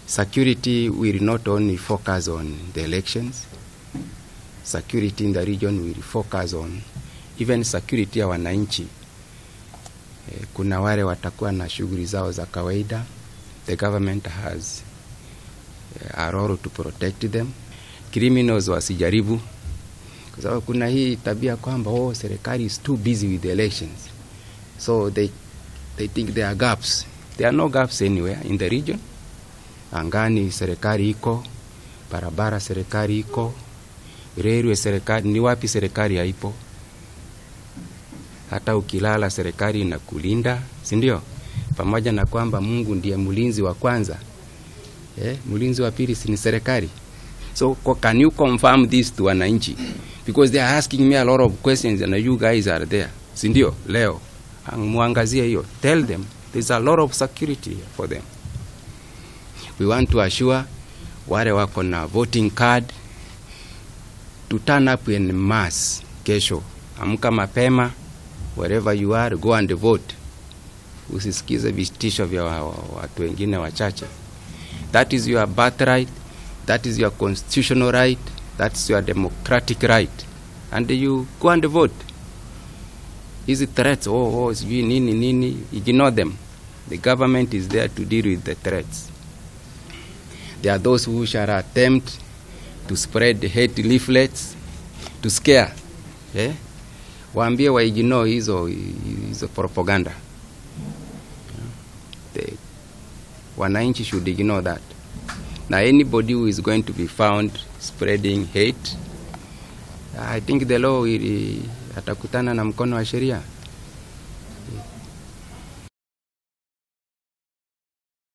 security will not only focus on the elections. Security in the region will focus on even security ya wananchi. Kuna wale watakuwa na shughuli zao za kawaida. The government has a role to protect them. Criminals wasijaribu, kwa sababu kuna hii tabia kwamba serikali is too busy with the elections, so they think there are gaps. There are no gaps anywhere in the region. Angani serikali iko, barabara serikali iko, railway serikali, ni wapi serikali haipo? Hata ukilala serikali inakulinda, si ndio? Pamoja na kwamba Mungu ndiye mlinzi wa kwanza, mlinzi wa pili ni serikali. So can you confirm this to wananchi? Because they are asking me a lot of questions and you guys are there, si ndio? Leo muangazie hiyo, tell them there's a lot of security for them. We want to assure wale wako na voting card to turn up in mass kesho. Amka mapema, wherever you are, go and vote. Usisikize vitisho vya watu wengine wachache. That is your birthright, that is your constitutional right, that's your democratic right. And you go and vote. Hizi threats, nini, ignore them. The government is there to deal with the threats. There are those who shall attempt to spread hate leaflets to scare. Waambie wa ignore hizo propaganda. Wananchi should ignore that. Now anybody who is going to be found spreading hate, I think the law atakutana na mkono wa sheria.